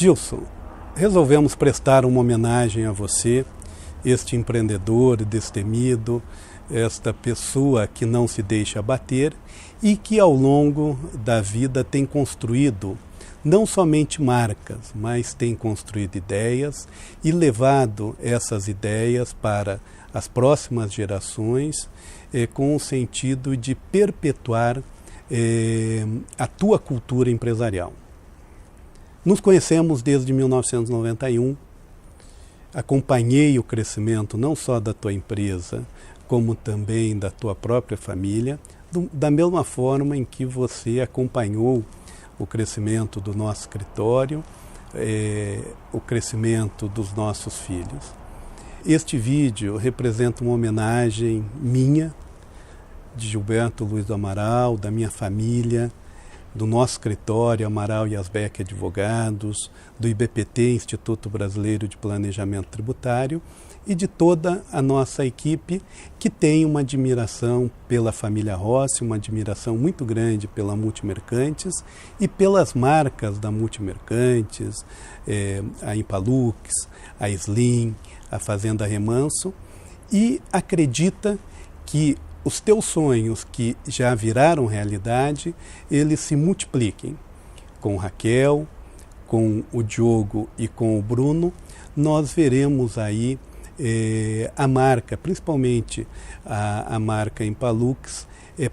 Dilson, resolvemos prestar uma homenagem a você, este empreendedor destemido, esta pessoa que não se deixa abater e que ao longo da vida tem construído não somente marcas, mas tem construído ideias e levado essas ideias para as próximas gerações com o sentido de perpetuar a tua cultura empresarial. Nos conhecemos desde 1991, acompanhei o crescimento não só da tua empresa, como também da tua própria família, da mesma forma em que você acompanhou o crescimento do nosso escritório, o crescimento dos nossos filhos. Este vídeo representa uma homenagem minha, de Gilberto Luiz do Amaral, da minha família, do nosso escritório Amaral e Asbeck Advogados, do IBPT, Instituto Brasileiro de Planejamento Tributário, e de toda a nossa equipe que tem uma admiração pela família Rossi, uma admiração muito grande pela Multimercantes e pelas marcas da Multimercantes, a Impalux, a Slim, a Fazenda Remanso, e acredita que os teus sonhos que já viraram realidade, eles se multipliquem. Com Raquel, com o Diogo e com o Bruno, nós veremos aí a marca, principalmente a marca Impalux,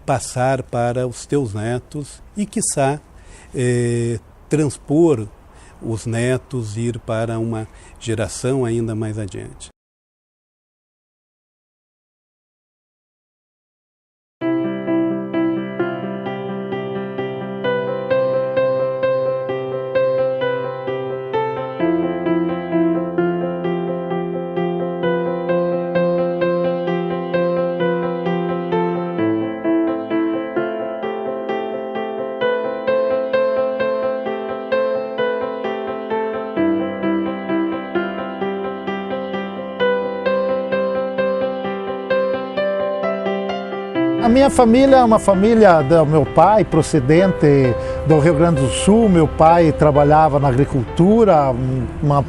passar para os teus netos e, quiçá, transpor os netos, ir para uma geração ainda mais adiante. A minha família é uma família do meu pai, procedente do Rio Grande do Sul. Meu pai trabalhava na agricultura, um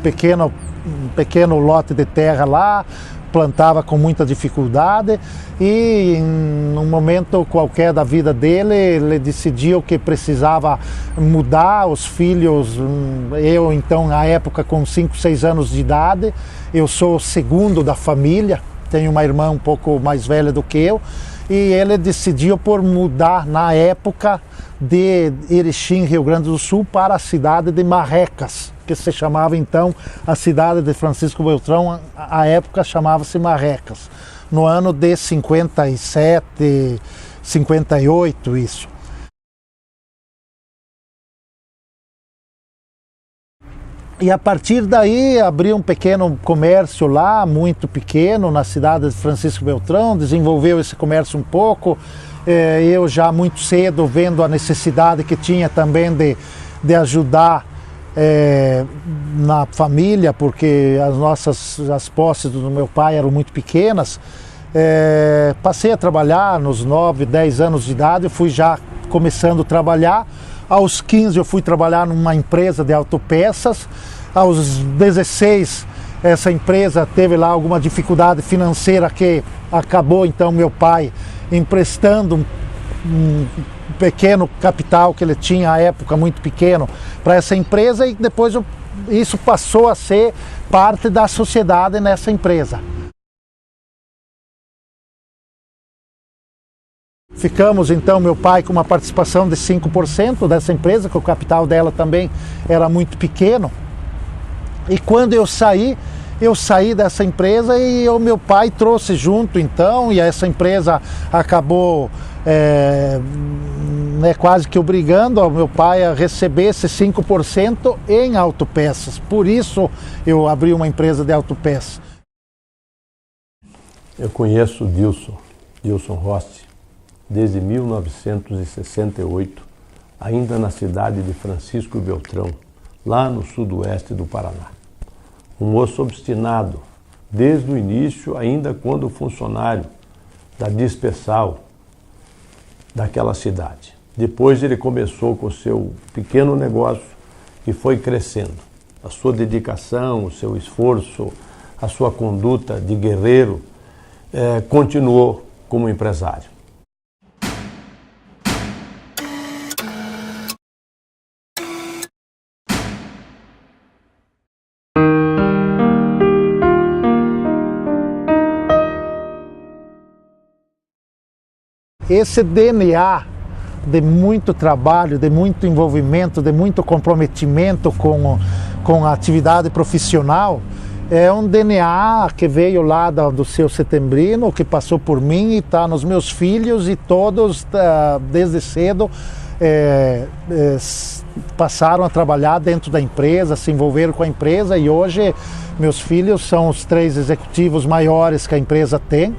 pequeno lote de terra lá, plantava com muita dificuldade e em um momento qualquer da vida dele, ele decidiu que precisava mudar os filhos. Eu então, na época, com 5, 6 anos de idade, eu sou o segundo da família, tenho uma irmã um pouco mais velha do que eu, e ele decidiu por mudar na época de Erechim, Rio Grande do Sul, para a cidade de Marrecas, que se chamava então a cidade de Francisco Beltrão, à época chamava-se Marrecas, no ano de 57, 58, isso. E a partir daí abri um pequeno comércio lá, muito pequeno, na cidade de Francisco Beltrão, desenvolveu esse comércio um pouco. Eu já muito cedo vendo a necessidade que tinha também de ajudar na família, porque as posses do meu pai eram muito pequenas. Passei a trabalhar nos 9, 10 anos de idade, eu fui já começando a trabalhar. Aos 15 eu fui trabalhar numa empresa de autopeças. Aos 16 essa empresa teve lá alguma dificuldade financeira que acabou então meu pai emprestando um pequeno capital que ele tinha à época, muito pequeno, para essa empresa, e depois isso passou a ser parte da sociedade nessa empresa. Ficamos então, meu pai, com uma participação de 5% dessa empresa, que o capital dela também era muito pequeno. E quando eu saí dessa empresa e o meu pai trouxe junto então, e essa empresa acabou quase que obrigando o meu pai a receber esse 5% em autopeças. Por isso eu abri uma empresa de autopeças. Eu conheço o Dilson Rossi, desde 1968, ainda na cidade de Francisco Beltrão, lá no sudoeste do Paraná. Um moço obstinado, desde o início, ainda quando funcionário da Dispesal daquela cidade. Depois ele começou com o seu pequeno negócio e foi crescendo. a sua dedicação, o seu esforço, a sua conduta de guerreiro, continuou como empresário. Esse DNA de muito trabalho, de muito envolvimento, de muito comprometimento com a atividade profissional, é um DNA que veio lá do seu setembrino, que passou por mim e está nos meus filhos, e todos, desde cedo, passaram a trabalhar dentro da empresa, se envolveram com a empresa, e hoje meus filhos são os 3 executivos maiores que a empresa tem.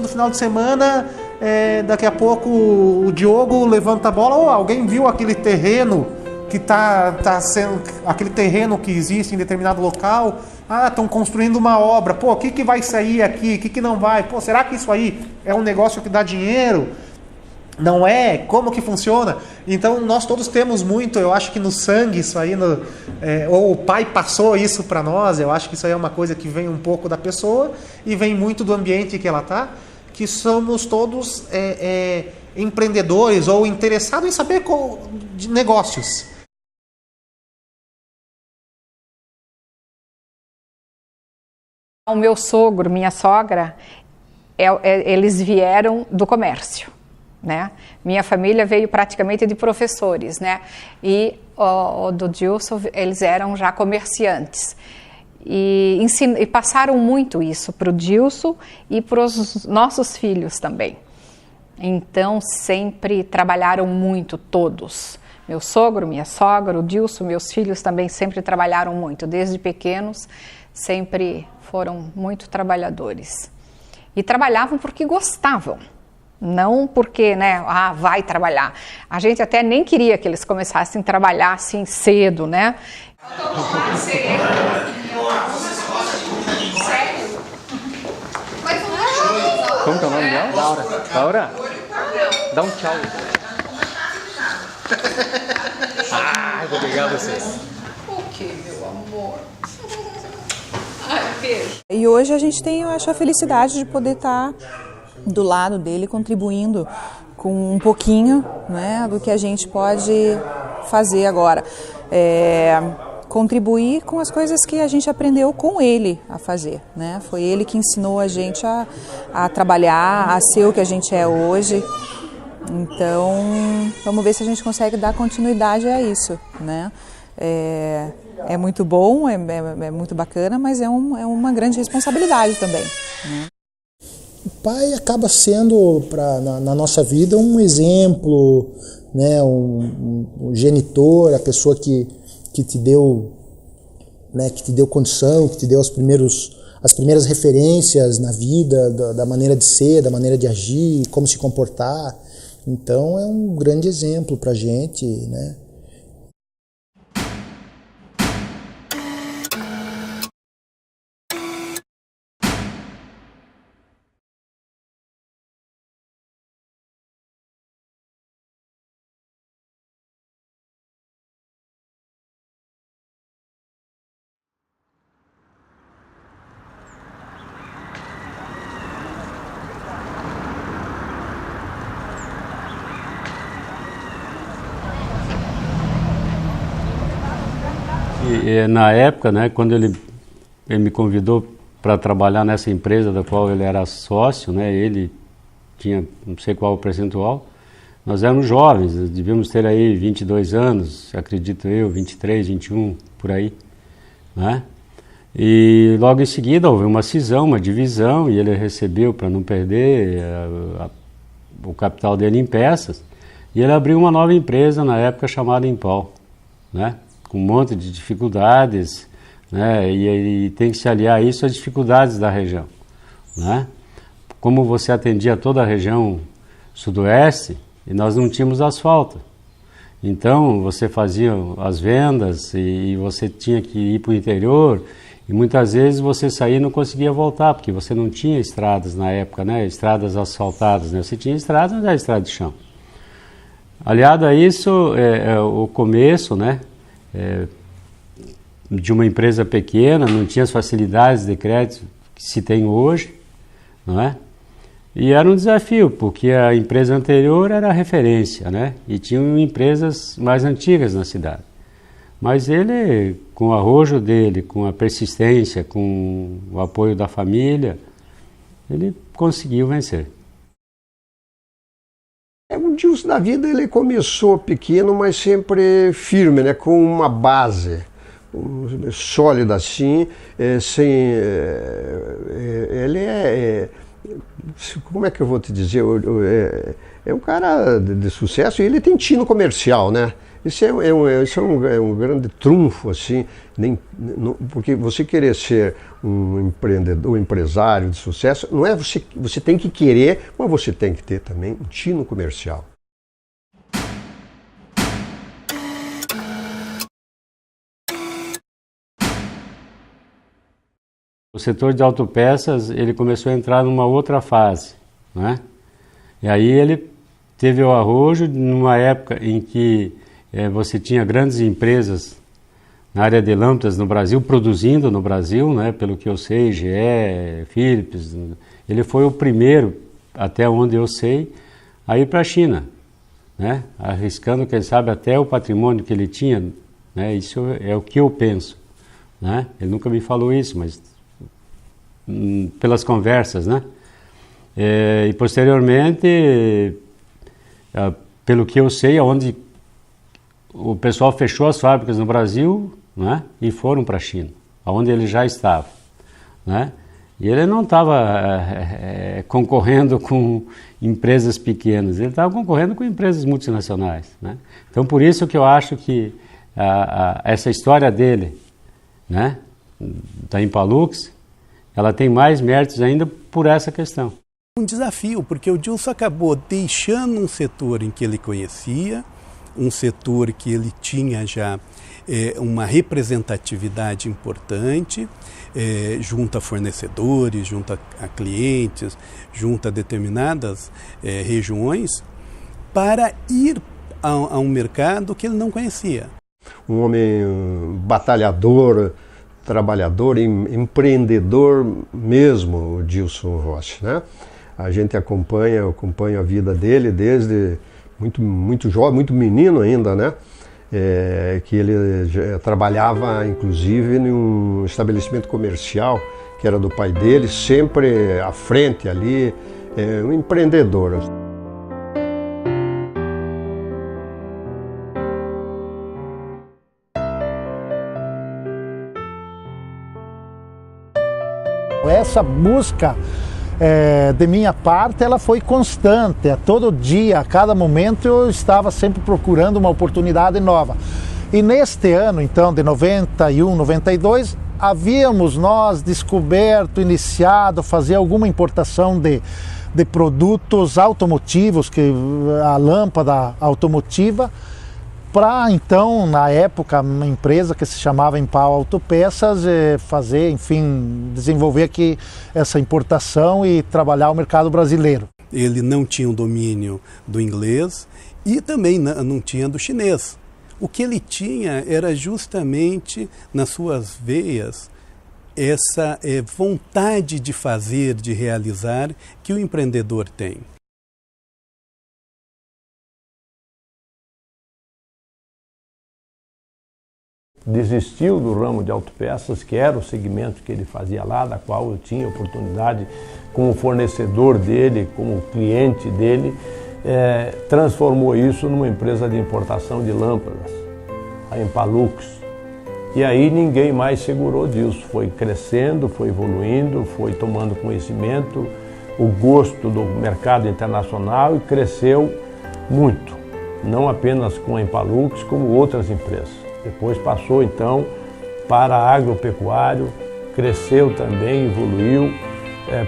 No final de semana, daqui a pouco o Diogo levanta a bola, alguém viu aquele terreno que tá sendo, aquele terreno que existe em determinado local, estão construindo uma obra, o que vai sair aqui, o que não vai, será que isso aí é um negócio que dá dinheiro? Não é? Como que funciona? Então nós todos temos muito, eu acho que no sangue isso aí, ou o pai passou isso para nós, eu acho que isso aí é uma coisa que vem um pouco da pessoa e vem muito do ambiente que ela está, que somos todos empreendedores ou interessados em saber de negócios. O meu sogro, minha sogra, eles vieram do comércio, né? Minha família veio praticamente de professores, né? E o do Dilson, eles eram já comerciantes. E passaram muito isso para o Dilson e para os nossos filhos também. Então, sempre trabalharam muito todos. Meu sogro, minha sogra, o Dilson, meus filhos também sempre trabalharam muito. Desde pequenos, sempre foram muito trabalhadores. E trabalhavam porque gostavam. Não porque, né, vai trabalhar. A gente até nem queria que eles começassem a trabalhar assim cedo, né? Como que é o nome dela? Laura. Laura? Dá um tchau. Vou pegar você. O que, meu amor? Ai, beijo. E hoje a gente tem, eu acho, a felicidade de poder estar do lado dele, contribuindo com um pouquinho, né, do que a gente pode fazer agora. Contribuir com as coisas que a gente aprendeu com ele a fazer, né? Foi ele que ensinou a gente a trabalhar, a ser o que a gente é hoje. Então, vamos ver se a gente consegue dar continuidade a isso, né? É muito bom, é muito bacana, mas é uma grande responsabilidade também, né? O pai acaba sendo, na nossa vida, um exemplo, né? Um genitor, a pessoa que te deu, né, que te deu condição, que te deu as primeiras referências na vida, da maneira de ser, da maneira de agir, como se comportar. Então é um grande exemplo para a gente, né? Na época, né, quando ele me convidou para trabalhar nessa empresa da qual ele era sócio, né, ele tinha não sei qual o percentual, nós éramos jovens, devíamos ter aí 22 anos, acredito eu, 23, 21, por aí, né? E logo em seguida houve uma cisão, uma divisão, e ele recebeu, para não perder o capital dele em peças, e ele abriu uma nova empresa na época chamada Impal, né? Com um monte de dificuldades, né? E tem que se aliar isso às dificuldades da região, né? Como você atendia toda a região sudoeste, e nós não tínhamos asfalto, então você fazia as vendas e você tinha que ir para o interior, e muitas vezes você saía e não conseguia voltar, porque você não tinha estradas na época, né? Estradas asfaltadas, né? Você tinha estradas, mas era estrada de chão. Aliado a isso, o começo, né, de uma empresa pequena, não tinha as facilidades de crédito que se tem hoje, não é? E era um desafio, porque a empresa anterior era a referência, né? E tinham empresas mais antigas na cidade. Mas ele, com o arrojo dele, com a persistência, com o apoio da família, ele conseguiu vencer. O Dilson da vida, ele começou pequeno, mas sempre firme, né? Com uma base sólida assim, ele como é que eu vou te dizer, é um cara de sucesso e ele tem tino comercial, né? Isso é um grande trunfo, assim, porque você querer ser um empreendedor, um empresário de sucesso, não é você tem que querer, mas você tem que ter também um tino comercial. O setor de autopeças, ele começou a entrar numa outra fase, né? E aí ele teve o arrojo numa época em que você tinha grandes empresas na área de lâmpadas no Brasil, produzindo no Brasil, né? Pelo que eu sei, GE, Philips. Ele foi o primeiro, até onde eu sei, a ir para a China, né? Arriscando, quem sabe, até o patrimônio que ele tinha, né? Isso é o que eu penso, né? Ele nunca me falou isso, mas pelas conversas, né? E posteriormente, pelo que eu sei, onde o pessoal fechou as fábricas no Brasil, né? E foram para a China, onde ele já estava, né? E ele não estava concorrendo com empresas pequenas, ele estava concorrendo com empresas multinacionais, né? Então, por isso que eu acho que essa história dele, né? Da Impalux, ela tem mais méritos ainda por essa questão. Um desafio, porque o Dilson acabou deixando um setor em que ele conhecia, um setor que ele tinha já uma representatividade importante, junto a fornecedores, junto a clientes, junto a determinadas regiões, para ir a um mercado que ele não conhecia. Um homem batalhador, trabalhador, empreendedor mesmo, o Dilson Rossi, né? A gente acompanha a vida dele desde muito jovem, muito menino ainda, né? Que ele trabalhava inclusive em um estabelecimento comercial que era do pai dele, sempre à frente ali, um empreendedor. Essa busca de minha parte, ela foi constante. Todo dia, a cada momento, eu estava sempre procurando uma oportunidade nova. E neste ano, então, de 91, 92, havíamos nós descoberto, iniciado, fazer alguma importação de produtos automotivos, a lâmpada automotiva, para então, na época, uma empresa que se chamava Impal Autopeças, fazer, enfim, desenvolver aqui essa importação e trabalhar o mercado brasileiro. Ele não tinha o domínio do inglês e também não tinha do chinês. O que ele tinha era justamente nas suas veias essa vontade de fazer, de realizar, que o empreendedor tem. Desistiu do ramo de autopeças, que era o segmento que ele fazia lá, da qual eu tinha oportunidade como fornecedor dele, como cliente dele, transformou isso numa empresa de importação de lâmpadas, a Impalux. E aí ninguém mais segurou disso, foi crescendo, foi evoluindo, foi tomando conhecimento, o gosto do mercado internacional e cresceu muito, não apenas com a Impalux, como outras empresas. Depois passou então para agropecuário, cresceu também, evoluiu,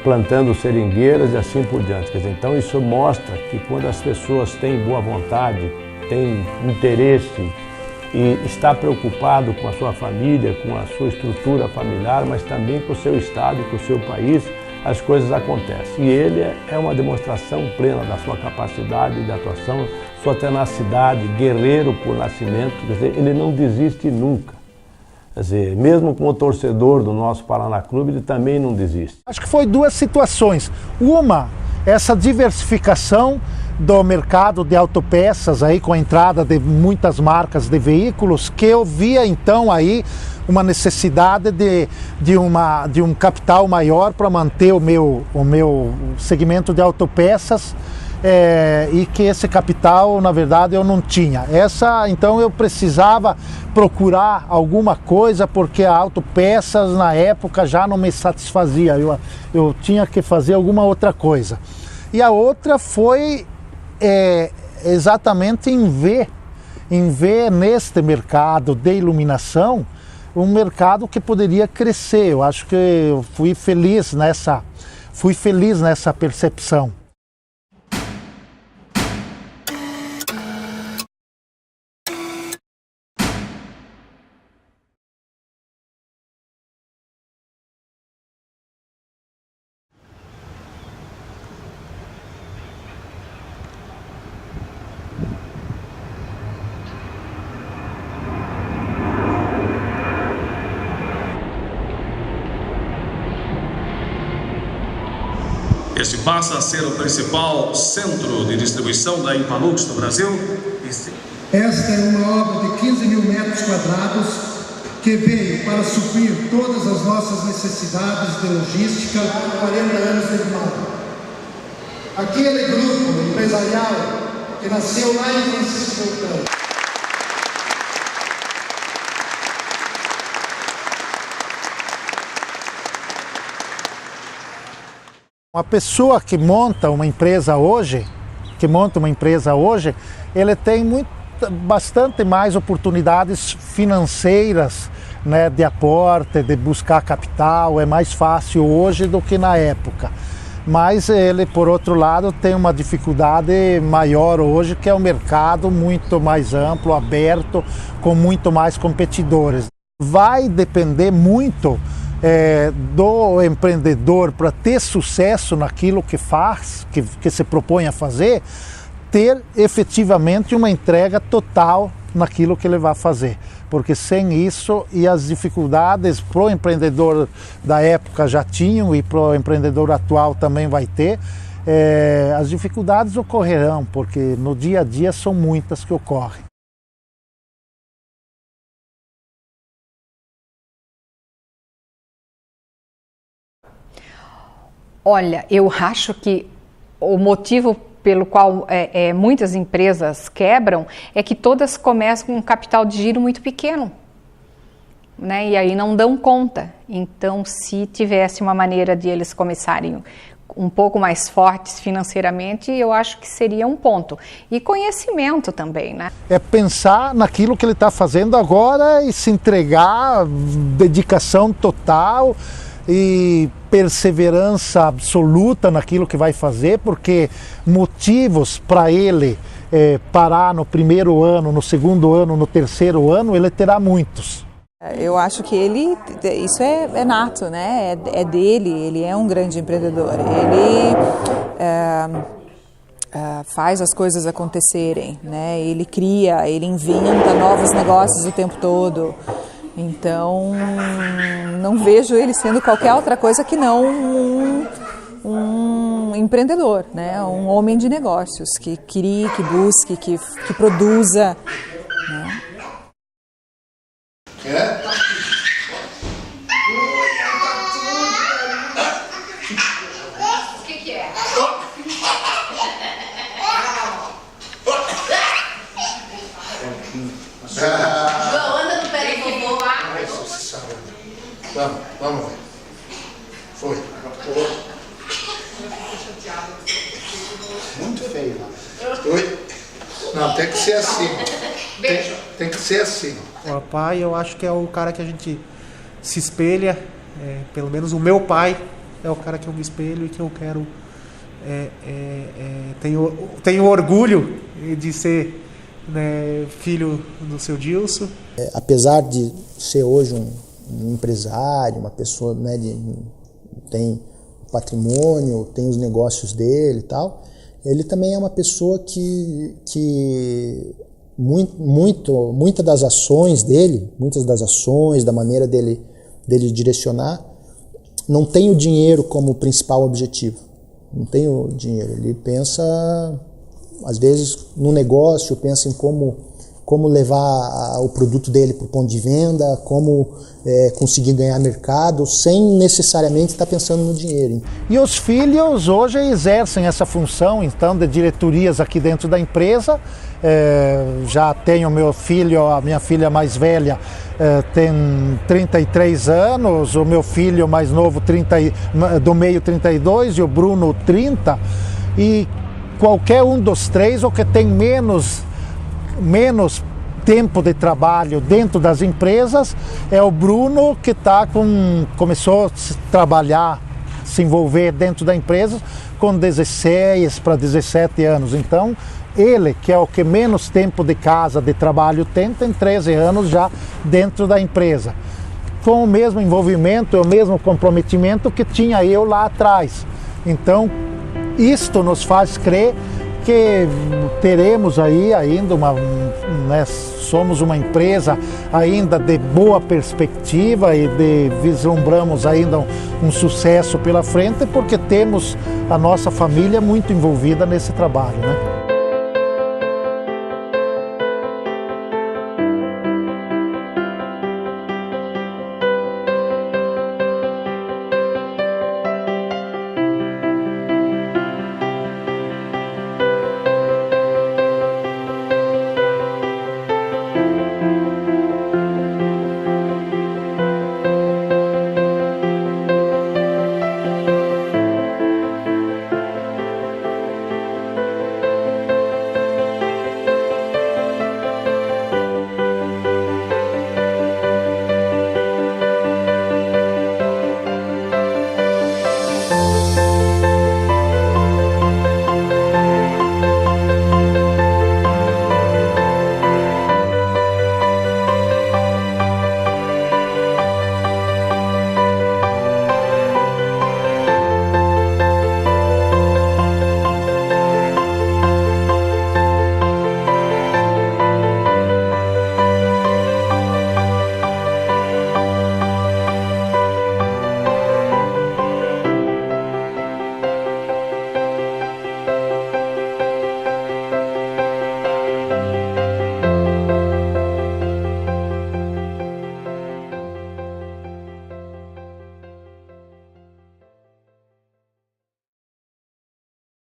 plantando seringueiras e assim por diante. Quer dizer, então isso mostra que quando as pessoas têm boa vontade, têm interesse e está preocupado com a sua família, com a sua estrutura familiar, mas também com o seu estado, com o seu país, as coisas acontecem. E ele é uma demonstração plena da sua capacidade de atuação, sua tenacidade, guerreiro por nascimento, quer dizer, ele não desiste nunca. Quer dizer, mesmo como torcedor do nosso Paraná Clube, ele também não desiste. Acho que foi duas situações. Uma, essa diversificação do mercado de autopeças aí com a entrada de muitas marcas de veículos, que eu via então aí uma necessidade de um capital maior para manter o meu segmento de autopeças, e que esse capital, na verdade, eu não tinha. Então eu precisava procurar alguma coisa, porque a autopeças na época já não me satisfazia, eu tinha que fazer alguma outra coisa. E a outra foi exatamente em ver neste mercado de iluminação um mercado que poderia crescer. Eu acho que eu fui feliz nessa percepção. Este passa a ser o principal centro de distribuição da Impalux no Brasil. Esta é uma obra de 15 mil metros quadrados que veio para suprir todas as nossas necessidades de logística há 40 anos de mão. Aquele grupo empresarial que nasceu lá em Francisco Beltrão. Uma pessoa que monta uma empresa hoje, ele tem bastante mais oportunidades financeiras, né, de aporte, de buscar capital. É mais fácil hoje do que na época. Mas ele, por outro lado, tem uma dificuldade maior hoje, que é um mercado muito mais amplo, aberto, com muito mais competidores. Vai depender muito do empreendedor, para ter sucesso naquilo que faz, que se propõe a fazer, ter efetivamente uma entrega total naquilo que ele vai fazer. Porque sem isso, e as dificuldades para o empreendedor da época já tinham, e para o empreendedor atual também vai ter, as dificuldades ocorrerão, porque no dia a dia são muitas que ocorrem. Olha, eu acho que o motivo pelo qual muitas empresas quebram é que todas começam com um capital de giro muito pequeno, né? E aí não dão conta. Então, se tivesse uma maneira de eles começarem um pouco mais fortes financeiramente, eu acho que seria um ponto. E conhecimento também, né? É pensar naquilo que ele está fazendo agora e se entregar, dedicação total e perseverança absoluta naquilo que vai fazer, porque motivos para ele parar no primeiro ano, no segundo ano, no terceiro ano, ele terá muitos. Eu acho que isso é nato, né? É dele, ele é um grande empreendedor. Ele faz as coisas acontecerem, né? Ele cria, ele inventa novos negócios o tempo todo. Então, não vejo ele sendo qualquer outra coisa que não um empreendedor, né? Um homem de negócios, que crie, que busque, que produza, né? O que é? João, anda no pé do vovô lá. Vamos ver. Foi. Muito feio. Oi. Não, tem que ser assim. Tem que ser assim. O papai, eu acho que é o cara que a gente se espelha, pelo menos o meu pai é o cara que eu me espelho e que eu quero, tenho orgulho de ser, né, filho do seu Dilson. Apesar de ser hoje um empresário, uma pessoa, né, tem patrimônio, tem os negócios dele e tal. Ele também é uma pessoa que muitas das ações dele, da maneira dele direcionar, não tem o dinheiro como principal objetivo. Não tem o dinheiro. Ele pensa, às vezes, no negócio, pensa em como levar o produto dele para o ponto de venda, como conseguir ganhar mercado, sem necessariamente estar pensando no dinheiro. E os filhos hoje exercem essa função, então, de diretorias aqui dentro da empresa. Já tenho meu filho, a minha filha mais velha tem 33 anos, o meu filho mais novo do meio 32 e o Bruno 30. E qualquer um dos três, ou que tem menos tempo de trabalho dentro das empresas, é o Bruno, que começou a trabalhar, se envolver dentro da empresa com 16 para 17 anos. Então, ele, que é o que menos tempo de casa, de trabalho tem 13 anos já dentro da empresa, com o mesmo envolvimento e o mesmo comprometimento que tinha eu lá atrás. Então, isto nos faz crer que teremos aí ainda somos uma empresa ainda de boa perspectiva e vislumbramos ainda um sucesso pela frente, porque temos a nossa família muito envolvida nesse trabalho, né?